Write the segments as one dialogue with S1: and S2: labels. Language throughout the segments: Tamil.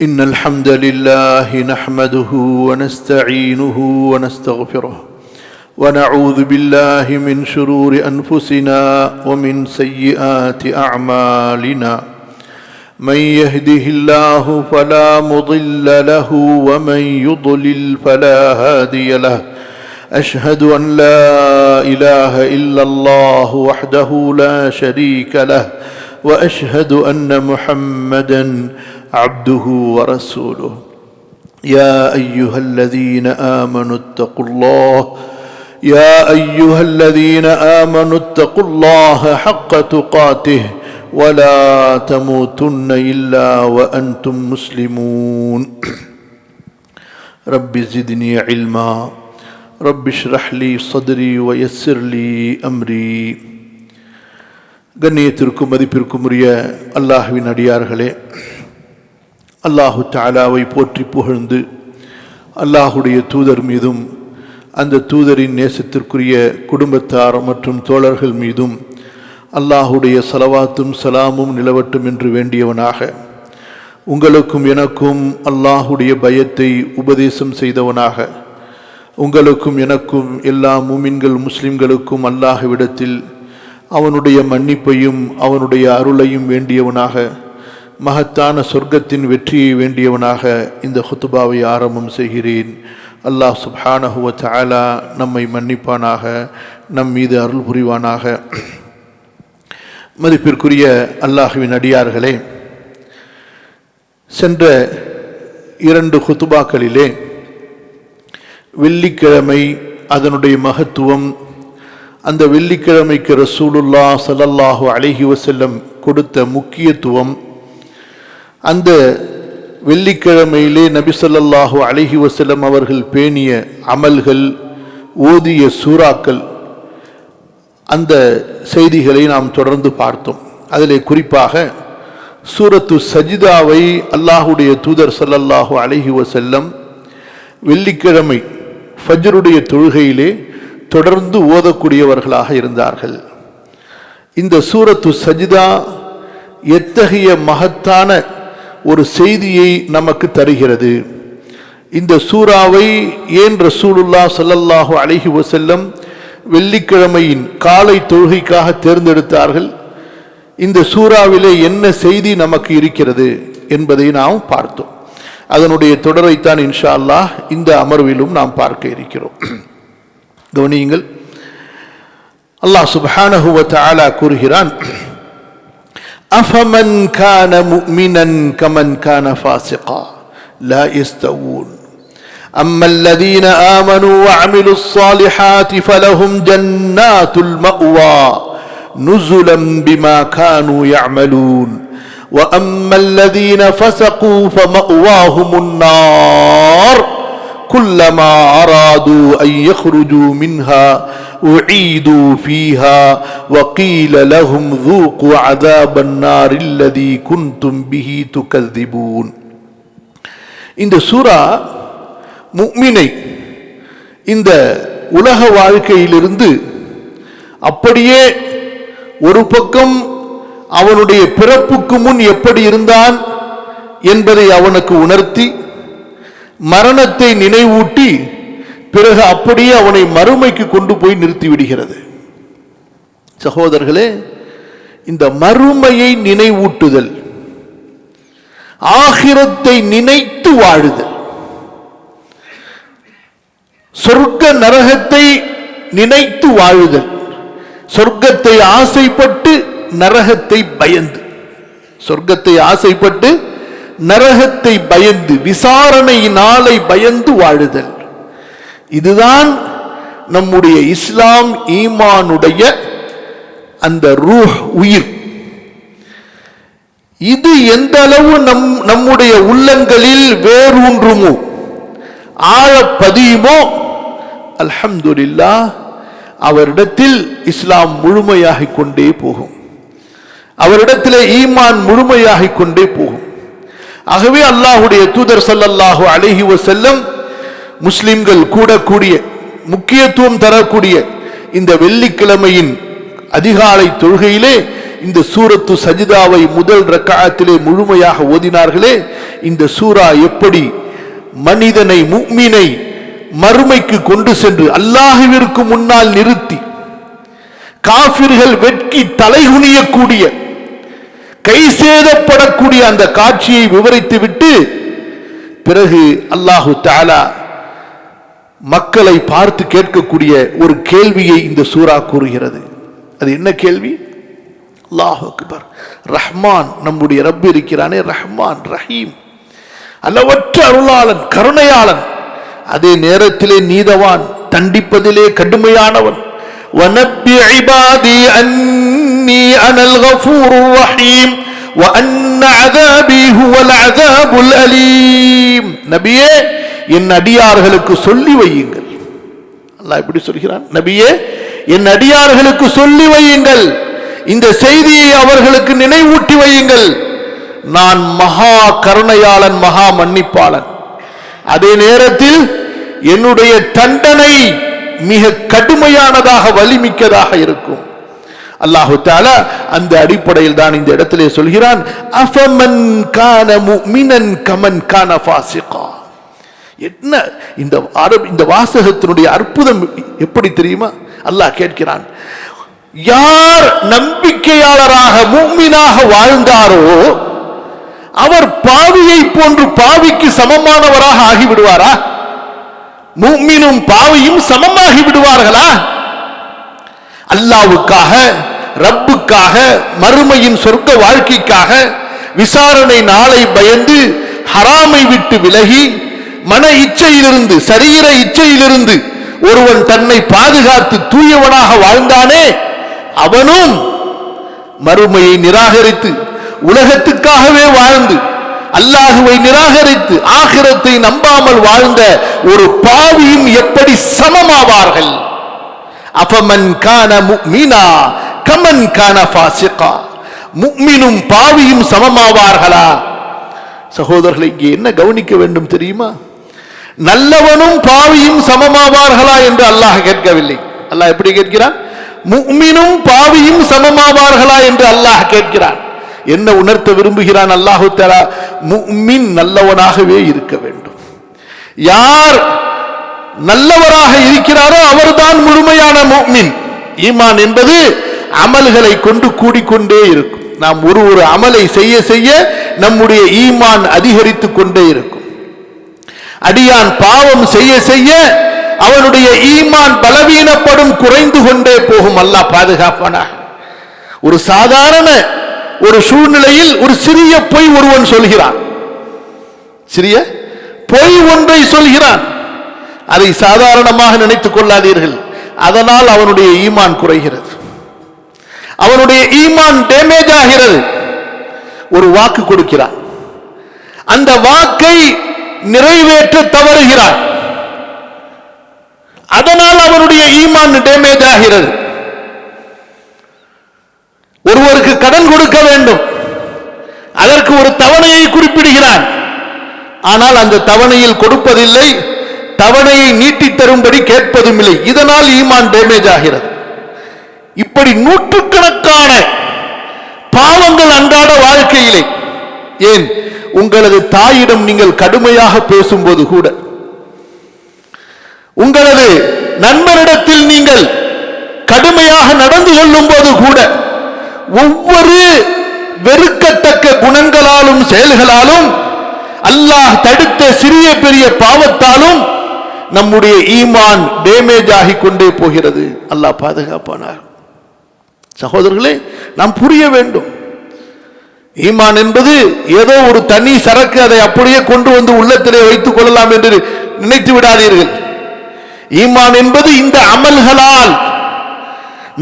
S1: إن الحمد لله نحمده ونستعينه ونستغفره ونعوذ بالله من شرور أنفسنا ومن سيئات أعمالنا من يهده الله فلا مضل له ومن يضلل فلا هادي له أشهد أن لا إله إلا الله وحده لا شريك له وأشهد أن محمدًا عبده ورسوله يا أيها الذين آمنوا اتقوا الله حق تقاته ولا تموتن إلا وأنتم مسلمون رب زدني علما رب اشرح لي صدري ويسر لي أمري. கண்ணியத்திற்கும் மதிப்பிற்கும் உரிய அல்லாஹ்வின் அடியார்களே, அல்லாஹு தஆலாவை போற்றி புகழ்ந்து அல்லாஹுடைய தூதர் மீதும் அந்த தூதரின் நேசத்திற்குரிய குடும்பத்தார் மற்றும் தோழர்கள் மீதும் அல்லாஹுடைய ஸலவாத்தும் சலாமும் நிலவட்டும் என்று வேண்டியவனாக உங்களுக்கும் எனக்கும் அல்லாஹுடைய பயத்தை உபதேசம் செய்தவனாக உங்களுக்கும் எனக்கும் எல்லா முமின்கள் முஸ்லிம்களுக்கும் அல்லாஹ்விடத்தில் அவனுடைய மன்னிப்பையும் அவனுடைய அருளையும் வேண்டியவனாக மகத்தான சொர்க்கத்தின் வெற்றியை வேண்டியவனாக இந்த ஹுத்பாவை ஆரம்பம் செய்கிறேன். அல்லாஹ் சுப்ஹானஹு வ தஆலா நம்மை மன்னிப்பானாக, நம் மீது அருள் புரிவானாக. மதிப்பிற்குரிய அல்லாஹ்வின் அடியார்களே, சென்ற 2 ஹுத்பாக்களிலே வெள்ளிக்கிழமை அதனுடைய மகத்துவம், அந்த வெள்ளிக்கிழமைக்கு ரசூலுல்லாஹ் ஸல்லல்லாஹு அலைஹி வஸல்லம் கொடுத்த முக்கியத்துவம், அந்த வெள்ளிக்கிழமையிலே நபி ஸல்லல்லாஹு அலைஹி வஸல்லம் அவர்கள் பேணிய அமல்கள், ஓதிய சூறாக்கள், அந்த செய்திகளை நாம் தொடர்ந்து பார்த்தோம். அதிலே குறிப்பாக சூரத்து சஜிதாவை அல்லாஹுடைய தூதர் ஸல்லல்லாஹு அலைஹி வஸல்லம் வெள்ளிக்கிழமை ஃபஜ்ருடைய தொழுகையிலே தொடர்ந்து ஓதக்கூடியவர்களாக இருந்தார்கள். இந்த சூரத்து சஜிதா எத்தகைய மகத்தான ஒரு செய்தியை நமக்கு தருகிறது. இந்த சூறாவை ஏன் ரசூலுல்லாஹ் ஸல்லல்லாஹு அலைஹி வஸல்லம் வெள்ளிக்கிழமையின் காலை தொழுகைக்காக தேர்ந்தெடுத்தார்கள்? இந்த சூறாவிலே என்ன செய்தி நமக்கு இருக்கிறது என்பதை நாம் பார்த்தோம். அதனுடைய தொடரைத்தான் இன்ஷா அல்லாஹ் இந்த அமர்விலும் நாம் பார்க்க இருக்கிறோம். கவனியுங்கள், அல்லாஹ் சுப்ஹானஹு வ தஆலா கூறுகிறான், أفمن كان مؤمنا كمن كان فاسقا لا يستوون أما الذين آمنوا وعملوا الصالحات فلهم جنات المأوى نزلا بما كانوا يعملون وأما الذين فسقوا فمأواهم النار كلما أرادوا أن يخرجوا منها أعيدوا فيها وقيل لهم ذوقوا عذاب النار الذي كنتم به تكذبون. இந்த சூரா முஃமினை இந்த உலக வாழ்க்கையிலிருந்து அப்படியே ஒரு பக்கம் அவனுடைய பிறப்புக்கு முன் எப்படி இருந்தான் என்பதை அவனுக்கு உணர்த்தி, மரணத்தை நினைவூட்டி, பிறகு அப்படியே அவனை மறுமைக்கு கொண்டு போய் நிறுத்திவிடுகிறது. சகோதரர்களே, இந்த மறுமையை நினைவூட்டுதல், ஆகிரத்தை நினைத்து வாழுதல், சொர்க்க நரகத்தை நினைத்து வாழுதல், சொர்க்கத்தை ஆசைப்பட்டு நரகத்தை பயந்து, சொர்க்கத்தை ஆசைப்பட்டு நரகத்தை பயந்து, விசாரணை நாளை பயந்து வாழுதல், இதுதான் நம்முடைய இஸ்லாம் ஈமானுடைய அந்த ரூஹ், உயிர். இது எந்த அளவு நம்முடைய உள்ளங்களில் வேரூன்றுமோ, ஆழ பதியுமோ, அல்ஹம்துலில்லாஹ், அவரிடத்தில் இஸ்லாம் முழுமையாகிக் கொண்டே போகும், அவரிடத்தில் ஈமான் முழுமையாகிக் கொண்டே போகும். ஆகவே அல்லாஹுடைய தூதர் ஸல்லல்லாஹு அலைஹி வஸல்லம் முஸ்லிம்கள் கூடக்கூடிய, முக்கியத்துவம் தரக்கூடிய இந்த வெள்ளிக்கிழமையின் அதிகாலை தொழுகையிலே இந்த சூரத்து சஜிதாவை முதல் ரக்காஅத்திலே முழுமையாக ஓதினார்களே, இந்த சூரா எப்படி மனிதனை முஃமினை மறுமைக்கு கொண்டு சென்று அல்லாஹ்விற்கு முன்னால் நிறுத்தி காஃபிர்கள் வெட்கி தலைகுனியக்கூடிய கை சேதப்படக்கூடிய அந்த காட்சியை விவரித்துவிட்டு பிறகு அல்லாஹு தஆலா மக்களை பார்த்து கேட்கக்கூடிய ஒரு கேள்வியை இந்த சூரா கூறுகிறது. அது என்ன கேள்வி? அல்லாஹ் அக்பர். ரஹ்மான், நம்முடைய ரப் இருக்கிறானே, ரஹ்மான் ரஹீம், அளவற்ற அருளாளன், கருணையாளன், அதே நேரத்திலே நீதவான், தண்டிப்பதிலே கடுமையானவன். வனப்பி இபாதி அன்னி அனல் கஃபூருர் ரஹீம் வ அன்ன அஸாபி ஹுவல் அஸாபுல் அலீம். நபியே, என் அடியார்களுக்கு சொல்லி வையுங்கள். அல்லாஹ் இப்படி சொல்கிறான், நபியே என் அடியார்களுக்கு சொல்லி வையுங்கள், இந்த செய்தியை அவர்களுக்கு நினைவூட்டி வையுங்கள், நான் மகா கருணையாளன், மகா மன்னிப்பாளன், அதே நேரத்தில் என்னுடைய தண்டனை மிக கடுமையானதாக வலிமிக்கதாக இருக்கும். அல்லாஹு தஆலா அந்த அடிப்படையில் தான் இந்த இடத்திலே சொல்கிறான், அஃபமன் கான முஃமினன் கமன் கான ஃபாசிகா. என்ன இந்த வாசகத்தினுடைய அற்புதம் எப்படி தெரியுமா? அல்லாஹ் கேட்கிறான், யார் நம்பிக்கையாளராக முஃமினாக வாழ்ந்தாரோ அவர் பாவியை போன்று பாவிக்கு சமமானவராக ஆகிவிடுவாரா? முஃமினும் பாவியும் சமமாகி விடுவார்களா? அல்லாஹ்வுக்காக, ரப்புக்காக, மறுமையின் சொர்க்க வாழ்க்கைக்காக, விசாரணை நாளை பயந்து ஹராமை விட்டு விலகி மன இச்சையிலிருந்து, சரீர இச்சையிலிருந்து ஒருவன் தன்னை பாதுகாத்து தூயவனாக வாழ்ந்தானே, அவனும் மறுமையை நிராகரித்து உலகத்துக்காகவே வாழ்ந்து அல்லாஹுவை நிராகரித்து ஆகிரத்தை நம்பாமல் வாழ்ந்த ஒரு பாவியும் எப்படி சமமாவார்கள்? அஃபமன் கான முஃமினா கமன் கான ஃபாசிகா. முஃமினும் பாவியும் சமமாவார்களா? சகோதரர்களை, இங்கே என்ன கவனிக்க வேண்டும் தெரியுமா? நல்லவனும் பாவியும் சமமாவார்களா என்று அல்லாஹ் கேட்கவில்லை. அல்லாஹ் எப்படி கேட்கிறான்? முஃமினும் பாவியும் சமமாவார்களா என்று அல்லாஹ் கேட்கிறான். என்ன உணர்த்த விரும்புகிறான் அல்லாஹு தஆலா? முஃமின் நல்லவனாகவே இருக்க வேண்டும். யார் நல்லவராக இருக்கிறாரோ அவர்தான் முழுமையான முஃமின். ஈமான் என்பது அமல்களை கொண்டு கூடிக்கொண்டே இருக்கும். நாம் ஒரு அமலை செய்ய செய்ய நம்முடைய ஈமான் அதிகரித்துக் கொண்டே இருக்கும். அடியான் பாவம் செய்ய செய்ய அவனுடைய ஈமான் பலவீனப்படும், குறைந்து கொண்டே போகும். அல்லாஹ் பாதுகாப்பானாக. ஒரு சாதாரண ஒரு சூழ்நிலையில் ஒரு சிறிய பொய் ஒருவன் சொல்கிறான், சிறிய பொய் ஒன்றை சொல்கிறான், அதை சாதாரணமாக நினைத்துக் கொள்ளாதீர்கள். அதனால் அவனுடைய ஈமான் குறைகிறது, அவனுடைய ஈமான் டேமேஜ் ஆகிறது. ஒரு வாக்கு கொடுக்கிறான், அந்த வாக்கை நிறைவேற்ற தவறுகிறான், அதனால் அவனுடைய ஈமான் டேமேஜ் ஆகிறது. ஒருவருக்கு கடன் கொடுக்க வேண்டும், அதற்கு ஒரு தவணையை குறிப்பிடுகிறான், ஆனால் அந்த தவணையில் கொடுப்பதில்லை, தவணையை நீட்டி தரும்படி கேட்பதும் இல்லை. இதனால் ஈமான் டேமேஜ் ஆகிறது. இப்படி நூற்றுக்கணக்கான பாவங்கள் அன்றாட வாழ்க்கையிலே. ஏன், உங்களது தாயிடம் நீங்கள் கடுமையாக பேசும்போது கூட, உங்களது நண்பனிடத்தில் நீங்கள் கடுமையாக நடந்து கொள்ளும் போது கூட, ஒவ்வொரு வெறுக்கத்தக்க குணங்களாலும் செயல்களாலும், அல்லாஹ் தடுத்த சிறிய பெரிய பாவத்தாலும் நம்முடைய ஈமான் டேமேஜ் ஆகிக் கொண்டே போகிறது. அல்லாஹ் பாதுகாப்பானார். சகோதரர்களே, நாம் புரிய வேண்டும், ஈமான் என்பது ஏதோ ஒரு தனி சரக்கு, அதை அப்படியே கொண்டு வந்து உள்ளத்திலே வைத்துக் கொள்ளலாம் என்று நினைத்து விடாதீர்கள். ஈமான் என்பது இந்த அமல்களால்,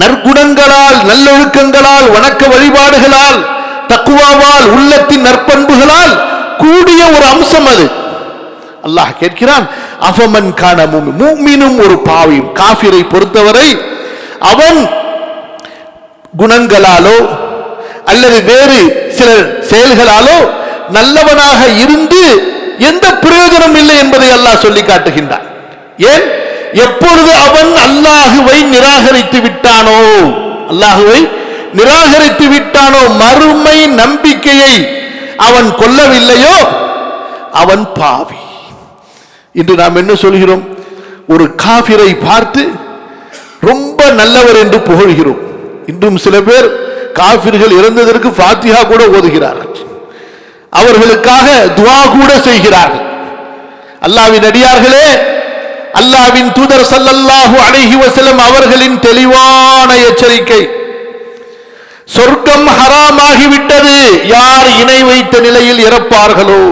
S1: நற்குணங்களால், நல்லொழுக்கங்களால், வணக்க வழிபாடுகளால், தக்வாவால், உள்ளத்தின் நற்பண்புகளால் கூடிய ஒரு அம்சம் அது. அல்லாஹ் கேட்கிறான், அஃபமன் கான முஃமினும் ஒரு பாவியும். காஃபிரை பொறுத்தவரை அவன் குணங்களாலோ அல்லது வேறு சில செயல்களாலோ நல்லவனாக இருந்து எந்த பிரயோஜனம் இல்லை என்பதை அல்லாஹ் சொல்லி காட்டுகின்றான். ஏன், எப்பொழுது அவன் அல்லாஹுவை நிராகரித்து விட்டானோ, அல்லாஹுவை நிராகரித்து விட்டானோ, மறுமை நம்பிக்கையை அவன் கொள்ளவில்லையோ, அவன் பாவி. இன்று நாம் என்ன சொல்கிறோம்? ஒரு காபிரை பார்த்து ரொம்ப நல்லவர் என்று புகழ்கிறோம். இன்றும் சில பேர் காபிர்கள் இறந்ததற்கு ஃபாத்திஹா கூட ஓதுகிறார்கள், அவர்களுக்காக துஆ கூட செய்கிறார்கள். அல்லாஹ்வின் அடியார்களே, அல்லாஹ்வின் தூதர் ஸல்லல்லாஹு அலைஹி வஸல்லம் அவர்களின் தெளிவான எச்சரிக்கை, சொர்க்கம் ஹராமாகிவிட்டது. யார் இணை வைத்த நிலையில் இறப்பார்களோ,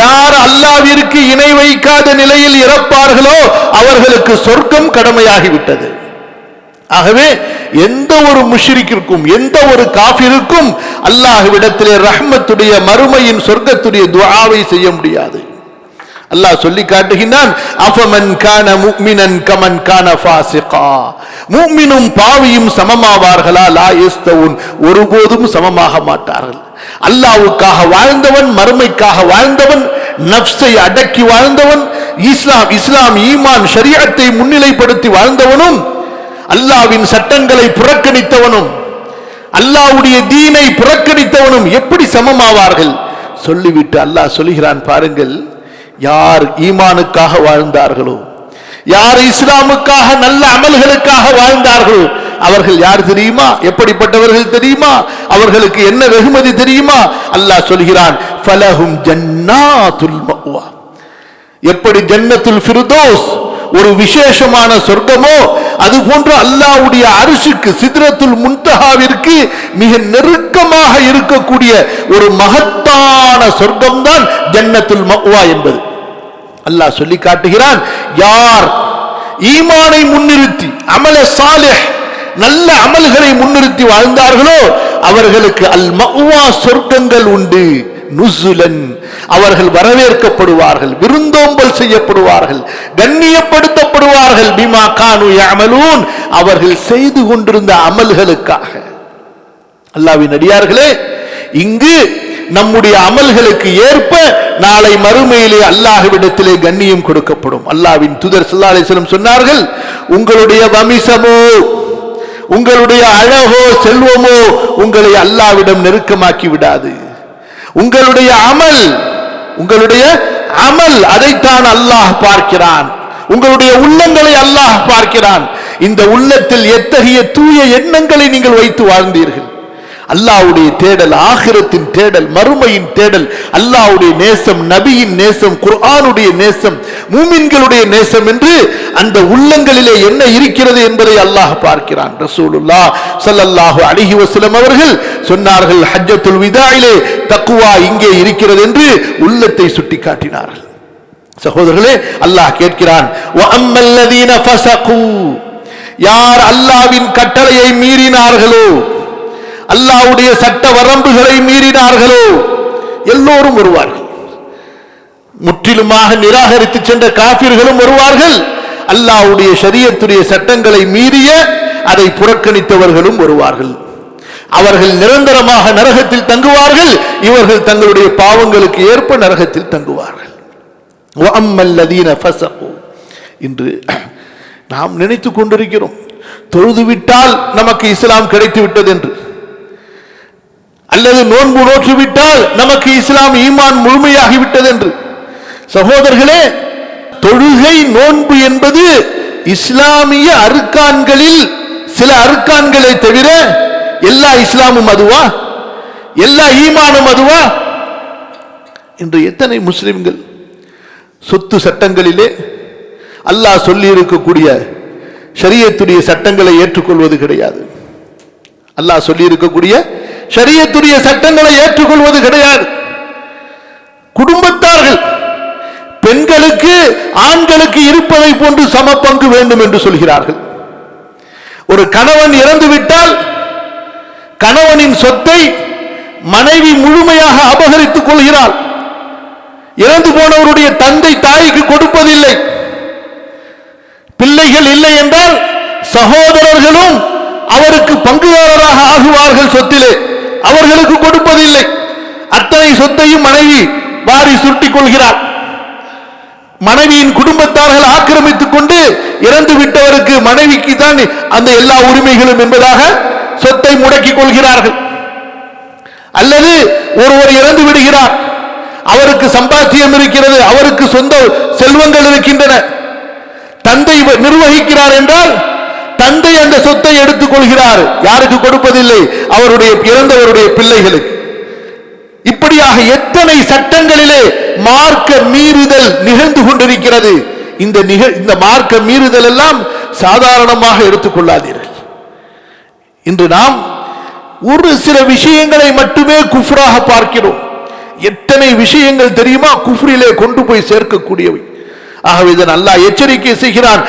S1: யார் அல்லாஹ்விற்கு இணை வைக்காத நிலையில் இறப்பார்களோ அவர்களுக்கு சொர்க்கம் கடமையாகிவிட்டது. ஆகவே எந்த ஒரு முஷ்ரிக்கிற்கும் எந்த ஒரு காஃபிருக்கும் அல்லாஹ்விடத்திலே ரஹ்மத்துடைய மறுமையின் சொர்க்கத்துடைய துஆவை செய்ய முடியாது. அல்லாஹ் சொல்லி காட்டுகின்றான், அஃபமன் கான முஃமினன் கமன் கான ஃபாஸிகா, முஃமினும் பாவியும் சமமாவார்களா? லா யஸ்தவுன், ஒருபோதும் சமமாக மாட்டார்கள். அல்லாஹ்வுக்காக வாழ்ந்தவன், மறுமைக்காக வாழ்ந்தவன், நஃப்ஸை அடக்கி வாழ்ந்தவன், இஸ்லாம் ஈமான் ஷரியத்தை முன்னிலைப்படுத்தி வாழ்ந்தவனும், அல்லாஹ்வின் சட்டங்களை புறக்கணித்தவனும், அல்லாஹ்வுடைய தீனை புறக்கணித்தவனும் எப்படி சமமாவார்கள்? சொல்லிவிட்டு அல்லாஹ் சொல்கிறான், பாருங்கள், யார் ஈமானுக்காக வாழ்ந்தார்களோ, யார் இஸ்லாமுக்காக நல்ல அமல்களுக்காக வாழ்ந்தார்களோ அவர்கள் யார் தெரியுமா? எப்படிப்பட்டவர்கள் தெரியுமா? அவர்களுக்கு என்ன வெகுமதி தெரியுமா? அல்லாஹ் சொல்கிறான், ஃபலஹும் ஜன்னாத்துல் மஅவா. எப்படி ஜன்னத்துல் ஃபிர்தௌஸ் ஒரு விசேஷமான சொர்க்கமோ அதுபோன்று அல்லாஹ்வுடைய அர்ஷுக்கு சித்ரத்துல் முன்தஹாவிற்கு மிக நெருக்கமாக இருக்கக்கூடிய ஒரு மகத்தான சொர்க்கம்தான் ஜன்னத்துல் மஅவா என்பது. அல்லாஹ் சொல்லி காட்டுகிறான், யார் ஈமானை முன்னிறுத்தி அமல சாலிஹ் நல்ல அமல்களை முன்னிறுத்தி வாழ்ந்தார்களோ அவர்களுக்கு அல் மஅவா சொர்க்கங்கள் உண்டு. நுஸுலன், அவர்கள் வரவேற்கப்படுவார்கள், விருந்தோம்பல் செய்யப்படுவார்கள், கண்ணியப்படுத்தப்படுவார்கள். பிமா கானு யஅமலூன், அவர்கள் செய்து கொண்டிருந்த அமல்களுக்காக. அல்லாஹ்வின் அடியார்களே, இங்கு நம்முடைய அமல்களுக்கு ஏற்ப நாளை மறுமையிலே அல்லாஹ்விடத்திலே கண்ணியம் கொடுக்கப்படும். அல்லாஹ்வின் தூதர் ஸல்லல்லாஹு அலைஹி வஸல்லம் சொன்னார்கள், உங்களுடைய வமிசமோ உங்களுடைய அழகோ செல்வமோ உங்களை அல்லாஹ்விடம் நெருக்கமாக்கி விடாது. உங்களுடைய அமல் அதைத்தான் அல்லாஹ் பார்க்கிறான். உங்களுடைய உள்ளங்களை அல்லாஹ் பார்க்கிறான். இந்த உள்ளத்தில் எத்தகைய தூய எண்ணங்களை நீங்கள் வைத்து வாழ்ந்தீர்கள். அல்லாஹ்வுடைய தேடல், ஆகிரத்தின் தேடல், மறுமையின் தேடல், அல்லாஹ்வுடைய நேசம், நபியின் நேசம், குர்ஆனுடைய நேசம், மூமின்களுடைய நேசம் என்று அந்த உள்ளங்களிலே என்ன இருக்கிறது என்பதை அல்லாஹ் பார்க்கிறான். ரசூலுல்லாஹ் ஸல்லல்லாஹு அலைஹி வஸல்லம் அவர்கள் சொன்னார்கள், ஹஜ்ஜத்துல் விதாயிலே தக்வா இங்கே இருக்கிறது என்று உள்ளத்தை சுட்டிக்காட்டினார்கள். சகோதரர்களே, அல்லாஹ் கேட்கிறான், வ அம்மல்லதீன ஃபஸகு, யார் அல்லாஹ்வின் கட்டளையை மீறினார்களோ, அல்லாஹ்வுடைய சட்ட வரம்புகளை மீறினார்களோ எல்லோரும் வருவார்கள். முற்றிலுமாக நிராகரித்து சென்ற காஃபிர்களும் வருவார்கள். அல்லாஹ்வுடைய ஷரியத்துடைய சட்டங்களை மீறிய அதை புறக்கணித்தவர்களும் வருவார்கள். அவர்கள் நிரந்தரமாக நரகத்தில் தங்குவார்கள். இவர்கள் தங்களுடைய பாவங்களுக்கு ஏற்ப நரகத்தில் தங்குவார்கள். வஅம்மல்லதீன ஃபஸகு, இன்று நாம் நினைத்துக் கொண்டிருக்கிறோம், தொழுதுவிட்டால் நமக்கு இஸ்லாம் கிடைத்து விட்டது என்று, அல்லது நோன்பு நோற்றுவிட்டால் நமக்கு இஸ்லாம் ஈமான் முழுமையாகிவிட்டது என்று. சகோதரர்களே, தொழுகை நோன்பு என்பது இஸ்லாமிய அர்கான்களில் சில அர்கான்களை தவிர எல்லா இஸ்லாமும் அதுவா? எல்லா ஈமானும் அதுவா? இன்று எத்தனை முஸ்லிம்கள் சொத்து சட்டங்களிலே அல்லாஹ் சொல்லி இருக்கக்கூடிய ஷரியத்துடைய சட்டங்களை ஏற்றுக்கொள்வது கிடையாது. அல்லாஹ் சொல்லி இருக்கக்கூடிய ஷரியத்துடைய சட்டங்களை ஏற்றுக்கொள்வது கிடையாது. குடும்பத்தார்கள் பெண்களுக்கு ஆண்களுக்கு இருப்பதை போன்று சம பங்கு வேண்டும் என்று சொல்கிறார்கள். ஒரு கணவன் இறந்துவிட்டால் கணவனின் சொத்தை மனைவி முழுமையாக அபகரித்துக் கொள்கிறாள். இறந்து போனவருடைய தந்தை தாய்க்கு கொடுப்பதில்லை. பிள்ளைகள் இல்லை என்றால் சகோதரர்களும் அவருக்கு பங்குதாரராக ஆகுவார்கள் சொத்திலே, அவர்களுக்கு கொடுப்பதில்லை. அத்தனை சொத்தையும் மனைவி வாரி சுருட்டிக் கொள்கிறார். மனைவியின் குடும்பத்தார்கள் ஆக்கிரமித்துக் கொண்டு இறந்து விட்டவருக்கு மனைவிக்கு தான் அந்த எல்லா உரிமைகளும் என்பதாக சொத்தை முடக்கிக் கொள்கிறார்கள். அல்லது ஒருவர் இறந்து விடுகிறார், அவருக்கு சம்பாத்தியம் இருக்கிறது, அவருக்கு சொந்த செல்வங்கள் இருக்கின்றன. தந்தை நிர்வகிக்கிறார் என்றால் தந்தை அந்த சொத்தை எடுத்துக் கொள்கிறார். யாருக்கு கொடுப்பதில்லை? அவருடைய இறந்தவருடைய பிள்ளைகளுக்கு. இப்படியாக எத்தனை சட்டங்களிலே மார்க்க மீறுதல் நிகழ்ந்து கொண்டிருக்கிறது. இந்த மார்க்க மீறுதல் எல்லாம் சாதாரணமாக எடுத்துக்கொள்ளாதீர்கள். இன்று நாம் ஒரு சில விஷயங்களை மட்டுமே குஃப்ராக பார்க்கிறோம். எத்தனை விஷயங்கள் தெரியுமா குஃப்ரிலே கொண்டு போய் சேர்க்கக்கூடியவை. ஆகவே இதன் அல்லாஹ் எச்சரிக்கை செய்கிறான்.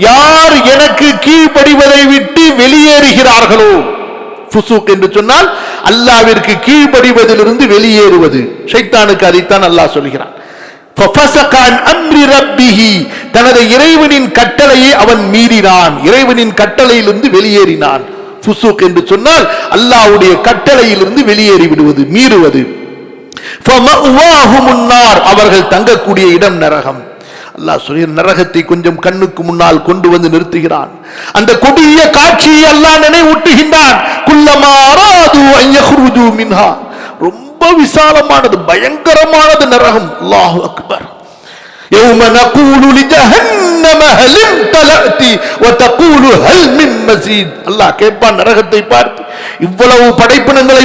S1: யார் எனக்கு கீழ்ப்படிவதை விட்டு வெளியேறுகிறார்களோ, ஃபுசூக் என்று சொன்னால் அல்லாஹ்விற்கு கீழ்ப்படிவதிலிருந்து வெளியேறுவது. ஷைத்தானுக்கு அதைத்தான் அல்லாஹ் சொல்கிறான். தனது இறைவனின் கட்டளையை அவன் மீறினான், இறைவனின் கட்டளையிலிருந்து வெளியேறினான். ஃபுசூக் என்று சொன்னால் அல்லாஹ்வுடைய கட்டளையிலிருந்து வெளியேறி விடுவது, மீறுவது. அவர்கள் தங்கக்கூடிய இடம் நரகம். அல்லாஹ் சொல்கிற நரகத்தை கொஞ்சம் கண்ணுக்கு முன்னால் கொண்டு வந்து நிறுத்துகிறான். அந்த கொடிய காட்சியை அல்லாஹ் நினைவூட்டுகின்றான். குல்லமா அராது அன் யக்ருஜு மின்ஹா, ரொம்ப விசாலமானது, பயங்கரமானது நரகம். அல்லாஹு அக்பர். யௌம நகூலு லிஜஹன்னம ஹல் இம்தலஅதி வ தகூலு ஹல் மின் மஸீத். அல்லாஹ் கேட்பான் நரகத்தை பார்த்து, இவ்வளவு படைப்பினங்களை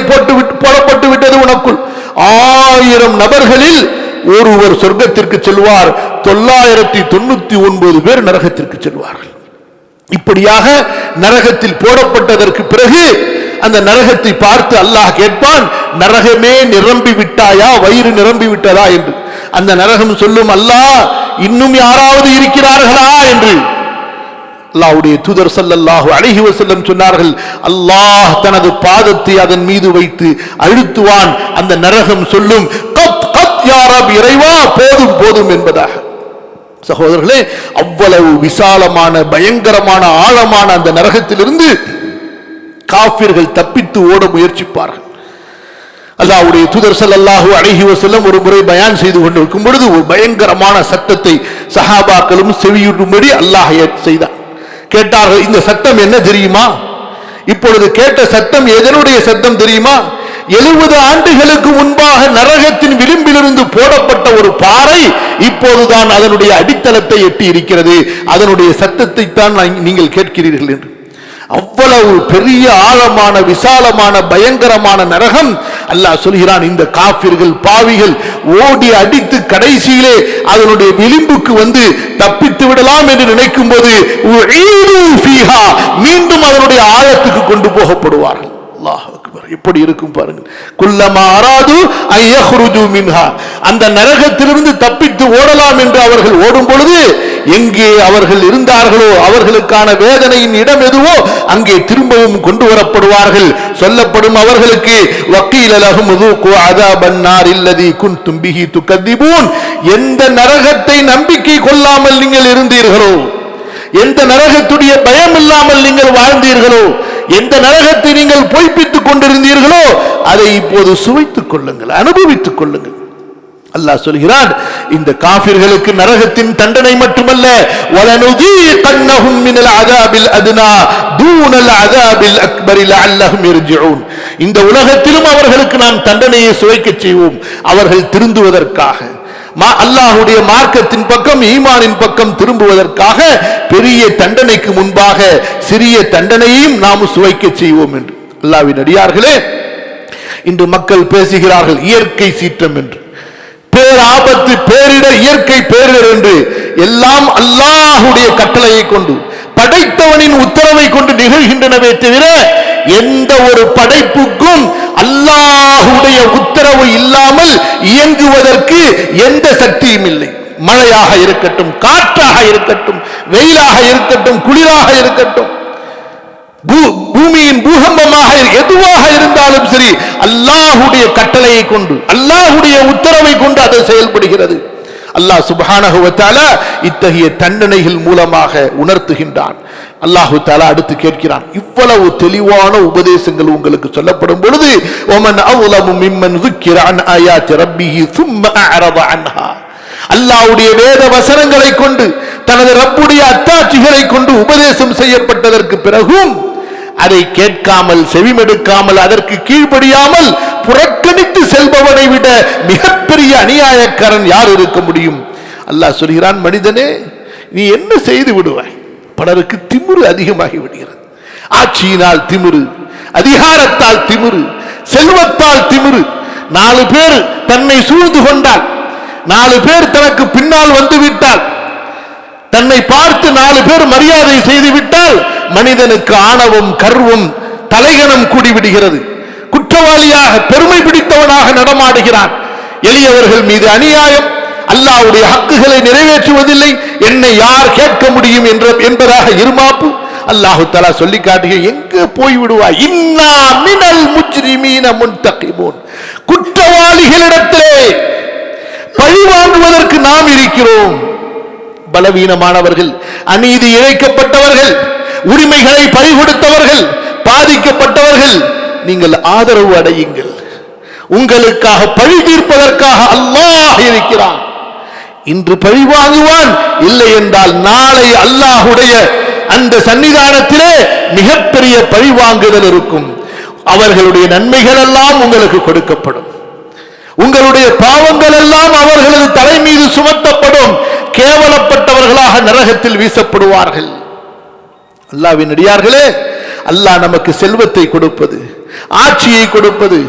S1: போடப்பட்டு விட்டது உனக்குள், 1000 நபர்களில் ஒருவர் சொர்க்கத்திற்கு செல்வார், 999 பேர் நரகத்திற்கு செல்வார்கள். இப்படியாக நரகத்தில் போடப்பட்டதற்கு பிறகு அந்த நரகத்தை பார்த்து அல்லாஹ் கேட்பான், நரகமே நிரம்பி விட்டாயா, வயிறு நிரம்பி விட்டதா என்று. அந்த நரகம் சொல்லும், அல்லாஹ் இன்னும் யாராவது இருக்கிறார்களா என்று. அல்லாஹ்வுடைய தூதர் ஸல்லல்லாஹு அலைஹி வஸல்லம் சொன்னார்கள், அல்லாஹ் தனது பாதத்தை அதன் மீது வைத்து அழுத்துவான். அந்த நரகம் சொல்லும், கத் கத் யா ரப், இறைவா போதும் போதும் என்பதாக. சகோதரர்களே, அவ்வளவு விசாலமான பயங்கரமான ஆழமான அந்த நரகத்திலிருந்து காஃபிர்கள் தப்பித்து ஓட முயற்சிப்பார்கள். அல்லாஹ்வுடைய தூதர் ஸல்லல்லாஹு அலைஹி வஸல்லம் ஒரு முறை பயான் செய்து கொண்டிருக்கும் பொழுது ஒரு பயங்கரமான சத்தத்தை சஹாபாக்களும் செவியுறும்படி அல்லாஹ் செய்தார். கேட்டார்கள், இந்த சத்தம் என்ன தெரியுமா? இப்பொழுது கேட்ட சத்தம் எதனுடைய சத்தம் தெரியுமா? 70 ஆண்டுகளுக்கு முன்பாக நரகத்தின் விளிம்பிலிருந்து போடப்பட்ட ஒரு பாறை இப்போதுதான் அதனுடைய அடித்தளத்தை எட்டி இருக்கிறது, அதனுடைய சத்தத்தை தான் நீங்கள் கேட்கிறீர்கள் என்று. அவ்வளவு பெரிய ஆழமான விசாலமான பயங்கரமான நரகம். அல்லாஹ் சொல்கிறான், இந்த காஃபிர்கள் பாவிகள் ஓடி அடித்து கடைசியிலே அதனுடைய விளிம்புக்கு வந்து தப்பித்து விடலாம் என்று நினைக்கும் போது மீண்டும் அதனுடைய ஆழத்துக்கு கொண்டு போகப்படுவார்கள். அல்லாஹ் அக்பர். எப்படி இருக்கும் பாருங்கள். குல்லமா அராது அன் யக்ருஜு மின்ஹா, அந்த நரகத்திலிருந்து தப்பித்து ஓடலாம் என்று அவர்கள் ஓடும் பொழுது எங்கே அவர்கள் இருந்தார்களோ, அவர்களுக்கான வேதனையின் இடம் எதுவோ அங்கே திரும்பவும் கொண்டு வரப்படுவார்கள். சொல்லப்படும் அவர்களுக்கு, வக்கீல லஹும் ذوقوا عذاب النار الذي كنتم به تكذبون, எந்த நரகத்தை நம்பிக்கை கொள்ளாமல் நீங்கள் இருந்தீர்களோ, எந்த நரகத்துடைய பயம் இல்லாமல் நீங்கள் வாழ்ந்தீர்களோ, எந்த நரகத்தை நீங்கள் பொய்ப்பித்துக் கொண்டிருந்தீர்களோ அதை இப்போது சுவைத்துக் கொள்ளுங்கள், அனுபவித்துக் கொள்ளுங்கள். அல்லாஹ் சொல்கிறான், இந்த காஃபிர்களுக்கு நரகத்தின் தண்டனை மட்டுமல்ல, வலனுதீகன்னஹும் மினல் அஸாபில் அத்னா தூனல் அஸாபில் அக்பர் லஅல்லஹும் யர்ஜிஊன், இந்த உலகத்திலும் அவர்களுக்கு நாம் தண்டனையை சுவைக்கச் செய்வோம், அவர்கள் திருந்துவதற்காக, அல்லாஹ்வுடைய மார்க்கத்தின் பக்கம் ஈமானின் பக்கம் திரும்புவதற்காக பெரிய தண்டனைக்கு முன்பாக சிறிய தண்டனையையும் நாம் சுவைக்க செய்வோம் என்று. அல்லாஹ்வின் அடியார்களே, இன்று மக்கள் பேசுகிறார்கள் இயற்கை சீற்றம் என்று, பேராபத்து, பேரிடர், இயற்கை பேரிடர் என்று. எல்லாம் அல்லாஹ்வுடைய கட்டளையை கொண்டு, படைத்தவனின் உத்தரவை கொண்டு நிகழ்கின்றனவே தவிர எந்த ஒரு படைப்புக்கும் அல்லாஹ்வுடைய உத்தரவு இல்லாமல் இயங்குவதற்கு எந்த சக்தியும் இல்லை. மழையாக இருக்கட்டும், காற்றாக இருக்கட்டும், வெயிலாக இருக்கட்டும், குளிராக இருக்கட்டும், பூமியின் பூகம்பமாக எதுவாக இருந்தாலும் சரி, அல்லாஹ்வுடைய கட்டளையை கொண்டு, அல்லாஹ்வுடைய உத்தரவை கொண்டு அது செயல்படுகிறது. அல்லாஹ் சுப்ஹானஹு வ தஆலா இத்தகைய தண்டனைகள் மூலமாக உணர்த்துகின்றான். அல்லாஹு தஆலா அடுத்து கேட்கிறான், இவ்வளவு தெளிவான உபதேசங்கள் உங்களுக்கு சொல்லப்படும் பொழுது, வமன் அவ்லமு மிம்மன் ذுக்கிர அன் ஆயாத்தி ரப்பிஹி ثم அஅரத அன்ஹா, அல்லாஹ்வுடைய வேத வசனங்களை கொண்டு, தனது ரப்புடைய அத்தாட்சிகளை கொண்டு உபதேசம் செய்யப்பட்டதற்கு பிறகும் அதை கேட்காமல், செவிமெடுக்காமல், அதற்கு கீழ்ப்படியாமல் புறக்கணித்து பயணித்து செல்பவனை விட மிகப்பெரிய அநியாயக்காரன் யார் இருக்க முடியும்? அல்லாஹ் சொல்கிறான், மனிதனே நீ என்ன செய்து விடுவாய்? பலருக்கு திமிரு அதிகமாகி விடுகிறது. ஆட்சியினால் திமிரு, அதிகாரத்தால் திமிரு, செல்வத்தால் திமிரு. 4 பேர் தன்னை சூழ்ந்து கொண்டால், 4 பேர் தனக்கு பின்னால் வந்து விட்டால், தன்னை பார்த்து 4 பேர் மரியாதை செய்து விட்டால் மனிதனுக்கு ஆணவம், கர்வம், தலைகணம் கூடிவிடுகிறது. குற்றவாளியாக, பெருமை பிடித்தவனாக நடமாடுகிறான். எளியவர்கள் மீது அநியாயம், அல்லாஹ்வுடைய ஹக்குகளை நிறைவேற்றுவதில்லை, என்னை யார் கேட்க முடியும் என்பதாக இருமாப்பு. அல்லாஹ் தஆலா சொல்லி காட்டுக, எங்கே போய் விடுவாய்? இன்னா மினல் முஜ்ரிமீன முன்தகிமூன். குற்றவாளிகளிடத்திலே பழி வாங்குவதற்கு நாம் இருக்கிறோம். பலவீனமானவர்கள், அநீதி இழைக்கப்பட்டவர்கள், உரிமைகளை பறிகொடுத்தவர்கள், பாதிக்கப்பட்டவர்கள், நீங்கள் ஆதரவு அடையுங்கள். உங்களுக்காக பழி தீர்ப்பதற்காக அல்லாஹ் இருக்கிறான். இன்று பழி வாங்குவான், இல்லை என்றால் நாளை அல்லாஹ்வுடைய அந்த சன்னிதானத்திலே மிகப்பெரிய பழி வாங்குதல் இருக்கும். அவர்களுடைய நன்மைகள் எல்லாம் உங்களுக்கு கொடுக்கப்படும், உங்களுடைய பாவங்கள் எல்லாம் அவர்களது தலை மீது சுமத்தப்படும். கேவலப்பட்டவர்களாக நரகத்தில் வீசப்படுவார்கள். அல்லாஹ்வின் அடியார்களே, அல்லாஹ் நமக்கு செல்வத்தை கொடுப்பது, ஆட்சியை கொடுப்பது,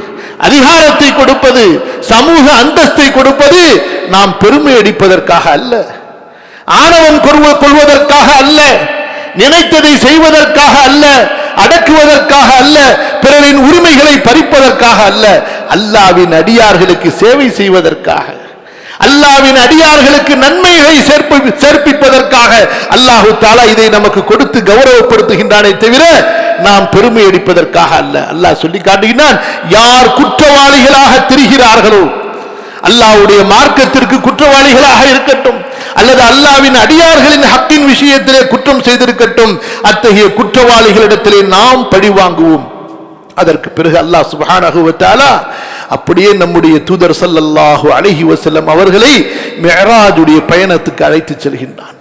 S1: அதிகாரத்தை கொடுப்பது, சமூக அந்தஸ்தை கொடுப்பது நாம் பெருமை அடிப்பதற்காக அல்ல, ஆணவம் கொள்வதற்காக அல்ல, நினைத்ததை செய்வதற்காக அல்ல, அடக்குவதற்காக அல்ல, பிறரின் உரிமைகளை பறிப்பதற்காக அல்ல, அல்லாஹ்வின் அடியார்களுக்கு சேவை செய்வதற்காக, அல்லாஹ்வின் அடியார்களுக்கு நன்மைகளை சேர்ப்பிப்பதற்காக அல்லாஹ் தஆலா இதை நமக்கு கொடுத்து கௌரவப்படுத்துகின்றானே தவிர நாம் பெருமை அடிப்பதற்காக அல்ல. அல்லாஹ் சொல்லி காட்டுகிறான், யார் குற்றவாளிகளாக திரிகிறார்களோ, அல்லாஹ்வுடைய மார்க்கத்திற்கு குற்றவாளிகளாக இருக்கட்டும் அல்லது அல்லாஹ்வின் அடியார்களின் ஹக்கின் விஷயத்திலே குற்றம் செய்திருக்கட்டும், அத்தகைய குற்றவாளிகளிடத்திலே நாம் பழி வாங்குவோம். அதற்கு பிறகு அல்லாஹ் சுப்ஹானஹு வ தஆலா அப்படியே நம்முடைய தூதர் ஸல்லல்லாஹு அலைஹி வஸல்லம் அவர்களை மிஅராஜுடைய பயணத்துக்கு அழைத்து செல்கின்றான்.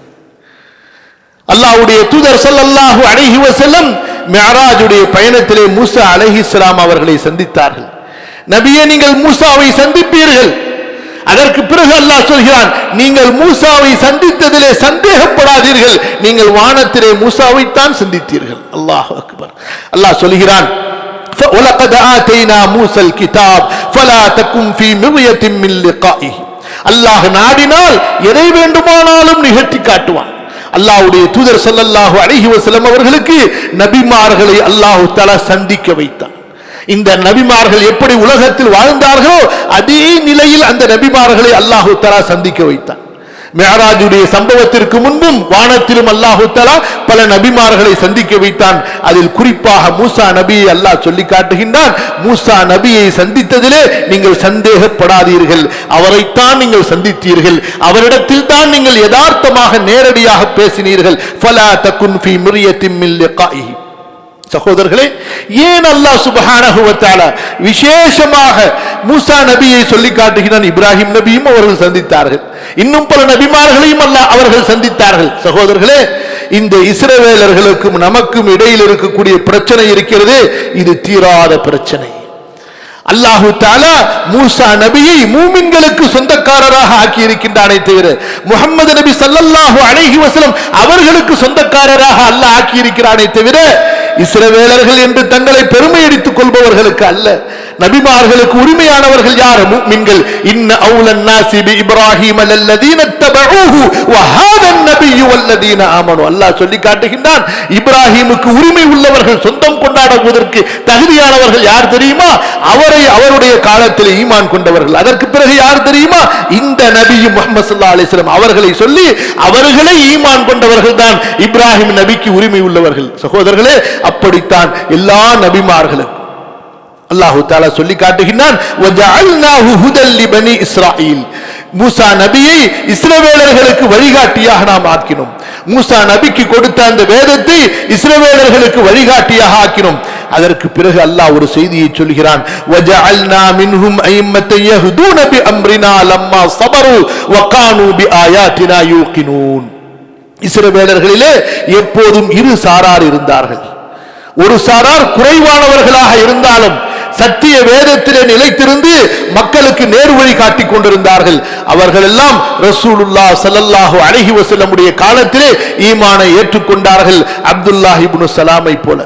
S1: அல்லாஹ்வுடைய தூதர் ஸல்லல்லாஹு அலைஹி வஸல்லம் மிஅராஜுடைய பயணத்திலே மூசா அலைஹிஸ்ஸலாம் அவர்களை சந்தித்தார்கள். நபியே, நீங்கள் மூசாவை சந்திப்பீர்கள். அதற்கு பிறகு அல்லாஹ் சொல்கிறான், நீங்கள் மூசாவை சந்தித்ததிலே சந்தேகப்படாதீர்கள், நீங்கள் வானத்திலே மூசாவை தான் சந்தித்தீர்கள். அல்லாஹ் அக்பர். அல்லாஹ் சொல்கிறான், وَلَقَدْ آتَيْنَا مُوسَى الْكِتَابَ فَلَا تَكُنْ فِي مِرْيَةٍ مِّن لِقَائِهِ. அல்லாஹ் நாடினால் எதை வேண்டுமானாலும் நிகழ்த்தி காட்டுவான். அல்லாஹ்வுடைய தூதர் ஸல்லல்லாஹு அலைஹி வஸல்லம் அவர்களுக்கு நபிமார்களை அல்லாஹ் தஆலா சந்திக்க வைத்தான். இந்த நபிமார்கள் எப்படி உலகத்தில் வாழ்ந்தார்களோ அதே நிலையில் அந்த நபிமார்களை அல்லாஹ் தஆலா சந்திக்க வைத்தான். மிஅராஜுடைய சம்பவத்திற்கு முன்பும் வானத்திலும் அல்லாஹ் தஆலா பல நபிமார்களை சந்திக்க வைத்தான். அதில் குறிப்பாக மூசா நபியை அல்லாஹ் சொல்லி காட்டுகின்றான், மூசா நபியை சந்தித்ததிலே நீங்கள் சந்தேகப்படாதீர்கள், அவரைத்தான் நீங்கள் சந்தித்தீர்கள், அவரிடத்தில் தான் நீங்கள் யதார்த்தமாக நேரடியாக பேசினீர்கள். ஃபலா தகுன் ஃபீ மிர்யத்தின் மின் லிகாஇஹி. சகோதரர்களே, ஏன் அல்லாஹ் சுப்ஹானஹு வ தஆலா விசேஷமாக மூசா நபியை சொல்லி காட்டுகிறான்? இப்ராஹிம் நபியும் அவர்கள் சந்தித்தார்கள், இன்னும் பல நபிமார்களையும் அல்லாஹ் அவர்கள் சந்தித்தார்கள். சகோதரர்களே, இந்த இஸ்ரவேலர்களுக்கும் நமக்கும் இடையில் இருக்கக்கூடிய பிரச்சனை இருக்கிறது, இது தீராத பிரச்சனை. அல்லாஹு தஆலா மூசா நபியை மூமின்களுக்கு சொந்தக்காரராக ஆக்கி இருக்கின்றானே தவிர முஹம்மது நபி ஸல்லல்லாஹு அலைஹி வஸல்லம் அவர்களுக்கு சொந்தக்காரராக அல்லாஹ் ஆக்கி இருக்கிறானே தவிர இஸ்ரவேலர்கள் என்று தங்களை பெருமை அடித்துக் கொள்பவர்களுக்கு அல்ல. நபிமார்களுக்கு உரிமையானவர்கள் யார்? முஃமின்கள். இன்ன அவுலன் நாஸி பி இப்ராஹீம லல்லதீன தபஊஹு வ ஹாதன் நபியு வல்லதீன ஆமனு. அல்லாஹ் சொல்லி காட்டுகின்றான், இப்ராஹீமுக்கு உரிமை உள்ளவர்கள், சொந்தம் கொண்டாடுவதற்கு தகுதியானவர்கள் யார் தெரியுமா? அவருடைய காலத்தில் ஈமான் கொண்டவர்கள். அதற்கு பிறகு யார் தெரியுமா? இந்த நபி முஹம்மது ஸல்லல்லாஹு அலைஹி வஸல்லம் அவர்களை சொல்லி அவர்களை ஈமான் கொண்டவர்கள் தான் இப்ராஹிம் நபிக்கு உரிமை உள்ளவர்கள். சகோதரர்களே, அப்படித்தான் எல்லா நபிமார்களும் அல்லாஹ் தஆலா சொல்லி காட்டுகிறான், வஜஅல்நாஹு ஹுதல் லிபனி இஸ்ராயீல். மூசா நபியை இஸ்ரவேலர்களுக்கு வழிகாட்டியாக நாம் ஆக்கினோம். மூசா நபிக்கு கொடுத்த அந்த வேதத்தை இஸ்ரவேலர்களுக்கு வழிகாட்டியாக ஆக்கினோம். அதற்கு பிறகு அல்லாஹ் ஒரு செய்தியை சொல்கிறான், வஜஅல்னா மின்ஹும் அய்மத்தன் யஹ்தூன பிஅம்ரினா லம்மா ஸபரு வகானூ பிஆயாத்தினா யூகினூன். இஸ்ரவேலர்களிலே எப்போதும் இரு சாரார் இருந்தார்கள். ஒரு சாரார் குறைவானவர்களாக இருந்தாலும் சத்திய வேதத்திலே நிலைத்திருந்து மக்களுக்கு நேர்வழி காட்டிக் கொண்டிருந்தார்கள். அவர்கள் எல்லாம் ரசூலுல்லாஹ் ஸல்லல்லாஹு அலைஹி வஸல்லமுடைய காலத்திலே ஈமானை ஏற்றுக்கொண்டார்கள். அப்துல்லாஹ் இப்னு சலாமை போல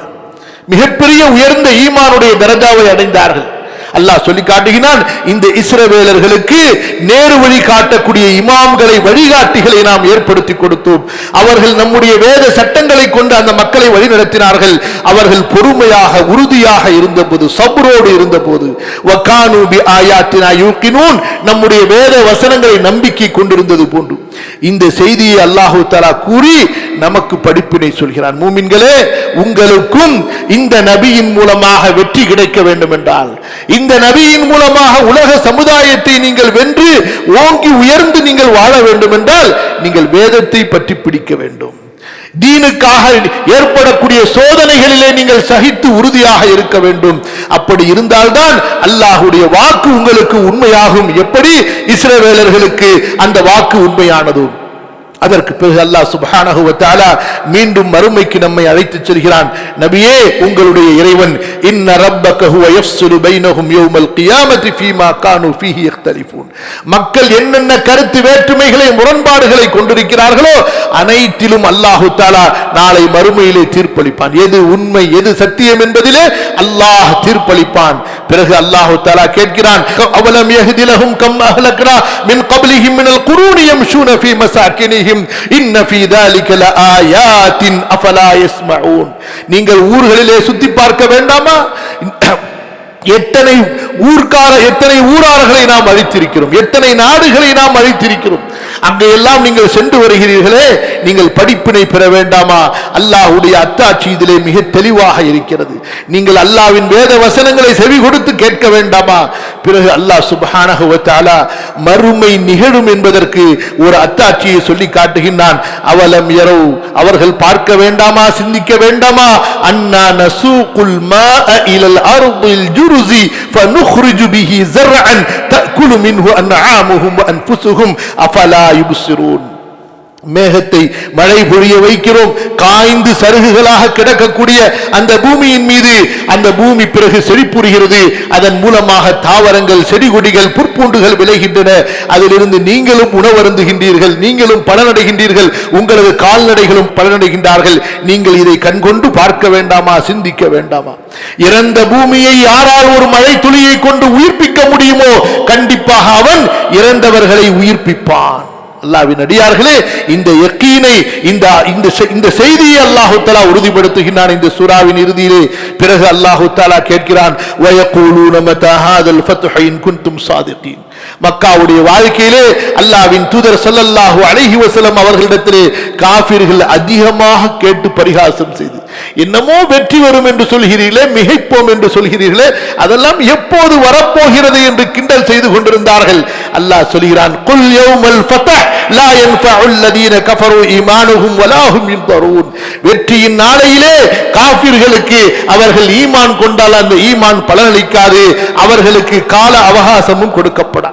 S1: மிகப்பெரிய உயர்ந்த ஈமானுடைய தரஜாவை அடைந்தார்கள். அல்லாஹ் சொல்லி காட்டுகிறான், இந்த இஸ்ரவேலர்களுக்கு நேரு வழி காட்டக்கூடிய இமாம்களை, வழிகாட்டிகளை நாம் ஏற்படுத்தி கொடுத்தோம். அவர்கள் நம்முடைய வேத சட்டங்களை கொண்டு அந்த மக்களை வழிநடத்தினார்கள். அவர்கள் பொறுமையாக உறுதியாக இருந்தபோது, சப்ரோடு இருந்தபோது, வகானூ பிஆயாத்தினா யூகினூன், நம்முடைய வேத வசனங்களை நம்பிக்கை கொண்டிருந்தது போன்று இந்த செய்தியை அல்லாஹ் தஆலா கூறி நமக்கு படிப்பினை சொல்கிறான். மூமின்களே, உங்களுக்கும் இந்த நபியின் மூலமாக வெற்றி கிடைக்க வேண்டும் என்றால், இந்த நபியின் மூலமாக உலக சமுதாயத்தை நீங்கள் வென்று ஓங்கி உயர்ந்து நீங்கள் வாழ வேண்டும் என்றால் நீங்கள் வேதத்தை பற்றி பிடிக்க வேண்டும். தீனுக்காக ஏற்படக்கூடிய சோதனைகளிலே நீங்கள் சகித்து உறுதியாக இருக்க வேண்டும். அப்படி இருந்தால்தான் அல்லாஹ்வுடைய வாக்கு உங்களுக்கு உண்மையாகும். எப்படி இஸ்ரவேலர்களுக்கு அந்த வாக்கு உண்மையானது. அதற்கு பிறகு அல்லாஹ் சுப்ஹானஹு வ தஆலா மீண்டும் மறுமைக்கு நம்மை அழைத்துச் செல்கிறான். நபியே, உங்களுடைய இறைவன் இன்ன ரப்பக ஹுவ யஃப்ஸுலு பைனஹும் யௌமல் கியாமத்தி ஃபீமா கானூ ஃபீஹி யக்தலிஃபூன். மக்கள் என்னென்ன கருத்து வேற்றுமைகளை, முரண்பாடுகளை கொண்டிருக்கிறார்களோ அனைத்திலும் அல்லாஹ் தஆலா நாளை மறுமையிலே தீர்ப்பளிப்பான். எது உண்மை, எது சத்தியம் என்பதிலே அல்லாஹ் தீர்ப்பளிப்பான். பிறகு அல்லாஹ் தஆலா கேட்கிறான், அவலம் யஹ்தி லஹும் கம் அஹ்லக்னா மின் கப்லிஹிம் மினல் குரூனி யம்ஷூன ஃபீ மசாகினிஹிம் இன்ன ஃபீ ذلك لآيات أفلا يسمعون. நீங்கள் ஊர்களிலே சுத்தி பார்க்க வேண்டாமா? எத்தனை ஊரார்களை நாம் அழித்திருக்கிறோம், எத்தனை நாடுகளை நாம் அழித்திருக்கிறோம். அங்கெல்லாம் நீங்கள் சென்று வருகிறீர்களே, நீங்கள் படிப்பினை பெற வேண்டாமா? அல்லாஹ்வுடைய அத்தாட்சி இதிலே மிக தெளிவாக இருக்கிறது. நீங்கள் அல்லாஹ்வின் வேத வசனங்களை செவி கொடுத்து கேட்க வேண்டாமா? பிறகு அல்லாஹ் சுப்ஹானஹு வ தஆலா மறுமை நிகழும் என்பதற்கு ஒரு அத்தாட்சியை சொல்லி காட்டுகின்றான். அவலம் யரவு, அவர்கள் பார்க்க வேண்டாமா, சிந்திக்க வேண்டாமா? அன்னா நசூகுல் மாஅ இலல் அர்தில் ஜுருஸி ஃபனுக்ரிஜு பிஹி ஸர்அன் தஅகுலு மின்ஹு அன்ஆமுஹும் வ அன்ஃபுஸுஹும் அஃபலா யுப்ஸிரூன். மேகத்தை மழை பொழிய வைக்கிறோம். காய்ந்து சருகுகளாக கிடக்கக்கூடிய அந்த பூமியின் மீது அந்த பூமி பிறகு செழிப்புறுகிறது. அதன் மூலமாக தாவரங்கள், செடி கொடிகள், புற்பூண்டுகள் விளைகின்றன. அதிலிருந்து நீங்களும் உணவருந்துகின்றீர்கள், நீங்களும் பலனடைகின்றீர்கள், உங்களது கால்நடைகளும் பலனடைகின்றார்கள். நீங்கள் இதை கண்கொண்டு பார்க்க வேண்டாமா, சிந்திக்க வேண்டாமா? இறந்த பூமியை யாரால் ஒரு மழை துளியை கொண்டு உயிர்ப்பிக்க முடியுமோ கண்டிப்பாக அவன் இறந்தவர்களை உயிர்ப்பிப்பான். அல்லாஹ்வின் அடியார்களே, இந்த யக்கீனை, இந்த செய்தியை அல்லாஹ் தஆலா உறுதிப்படுத்துகிறான் இந்த சூராவின் இறுதியிலே. பிறகு அல்லாஹ் தஆலா கேட்கிறான், வயகூலூன மதா ஹாதல் ஃபத்ஹு இன் குன்தும் சாதிகீன். மக்காவுடைய வாழ்க்கையிலே அல்லாஹ்வின் தூதர் ஸல்லல்லாஹு அலைஹி வஸல்லம் அவர்களிடத்திலே காஃபிர்கள் அதிகமாக கேட்டு பரிகாசம் செய்து, என்னமோ வெற்றி வரும் என்று சொல்கிறீர்களே, மிகைப்போம் என்று சொல்கிறீர்களே, அதெல்லாம் எப்போது வரப்போகிறது என்று கிண்டல் செய்து கொண்டிருந்தார்கள். அல்லாஹ் சொல்கிறான், குல் யௌமல் ஃபத்ஹ் லா யன்ஃபஉல் லதீன கஃபரு ஈமானுஹும் வலா ஹும் யுன்தரூன். வெற்றியின் நாளையிலே காஃபிர்களுக்கு அவர்கள் ஈமான் கொண்டால் அந்த ஈமான் பலனளிக்காது, அவர்களுக்கு கால அவகாசமும் கொடுக்கப்படாது.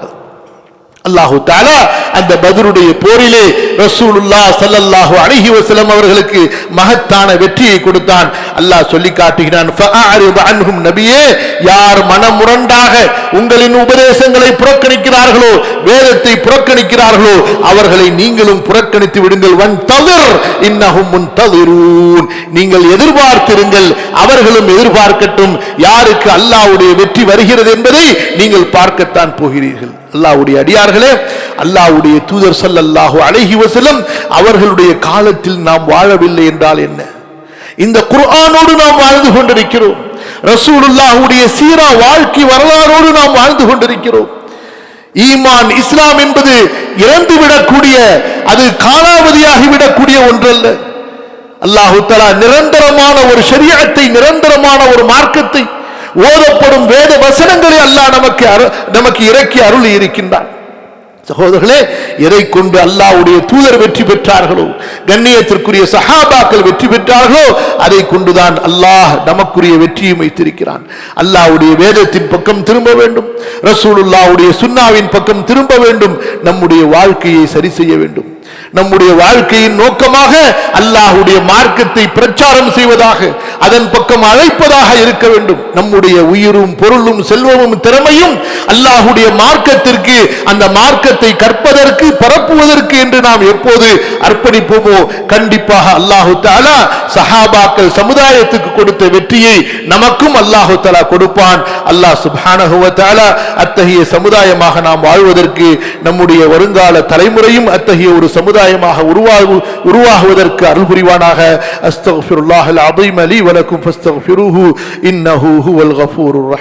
S1: அல்லாஹ் தஆலா அந்த பத்ருடைய போரிலே ரசூலுல்லாஹ் ஸல்லல்லாஹு அலைஹி வஸல்லம் அவர்களுக்கு மகத்தான வெற்றியை கொடுத்தான். அல்லாஹ் சொல்லி காட்டுகிறான், ஃபஅரிது அன்ஹும். நபியே, யார் மனமுரண்டாக உங்களின் உபதேசங்களை புறக்கணிக்கிறார்களோ, வேதத்தை புறக்கணிக்கிறார்களோ, அவர்களை நீங்களும் புறக்கணித்து விடுங்கள். வன்தஸிர் இன்னஹும் முன்தஸிரூன். நீங்கள் எதிர்பார்த்திருங்கள், அவர்களும் எதிர்பார்க்கட்டும். யாருக்கு அல்லாஹ்வுடைய வெற்றி வருகிறது என்பதை நீங்கள் பார்க்கத்தான் போகிறீர்கள். அல்லாஹ்வுடைய அடியார்களே, அல்லாஹ்வுடைய தூதர் ஸல்லல்லாஹு அலைஹி வஸல்லம் அவர்களுடைய காலத்தில் நாம் வாழவில்லை என்றால் என்ன? இந்த குர்ஆனோடு நாம் வாழ்ந்து கொண்டிருக்கிறோம். ரசூலுல்லாஹ்வுடைய சீரா வாழ்க்கை வரலாறோடு நாம் வாழ்ந்து கொண்டிருக்கிறோம். ஈமான், இஸ்லாம் என்பது இறந்துவிடக்கூடிய, அது காலாவதியாகிவிடக்கூடிய ஒன்றல்ல. அல்லாஹ் தஆலா நிரந்தரமான ஒரு ஷரீஅத்தை, நிரந்தரமான ஒரு மார்க்கத்தை, ஓதப்படும் வேத வசனங்களை அல்லாஹ் நமக்கு இறக்கி அருளி இருக்கின்றான். சகோதரர்களே, எதை கொண்டு அல்லாஹ்வுடைய தூதர் வெற்றி பெற்றார்களோ, கண்ணியத்திற்குரிய சஹாபாக்கள் வெற்றி பெற்றார்களோ, அதை கொண்டுதான் அல்லாஹ் நமக்குரிய வெற்றியை வைத்திருக்கிறான். அல்லாஹ்வுடைய வேதத்தின் பக்கம் திரும்ப வேண்டும், ரசூலுல்லாஹ்வுடைய சுன்னாவின் பக்கம் திரும்ப வேண்டும், நம்முடைய வாழ்க்கையை சரி செய்ய வேண்டும். நம்முடைய வாழ்க்கையின் நோக்கமாக அல்லாஹ்வுடைய மார்க்கத்தை பிரச்சாரம் செய்வதாக, அதன் பக்கம் அழைப்பதாக இருக்க வேண்டும். நம்முடைய உயிரும் பொருளும் செல்வமும் திறமையும் அல்லாஹ்வுடைய மார்க்கத்திற்கு, அந்த மார்க்கத்தை கற்பதற்கு பரப்புவதற்கு என்று நாம் எப்போது அர்ப்பணிப்போமோ கண்டிப்பாக அல்லாஹு தஆலா சஹாபாக்கள் சமுதாயத்துக்கு கொடுத்த வெற்றியை நமக்கும் அல்லாஹு தஆலா கொடுப்பான். அல்லாஹ் சுப்ஹானஹு வ தஆலா அத்தகைய சமுதாயமாக நாம் வாழ்வதற்கு, நம்முடைய வருங்கால தலைமுறையும் அத்தகைய ஒரு சமுதாயமாக உருவாகுவதற்கு அருள் புரிவானாக. அஸ்தக்ஃபிருல்லாஹல் அஸீம் லீ வ லக்கும் ஃபஸ்தக்ஃபிருஹு இன்னஹு ஹுவல் கஃபூருர் ரஹீம்.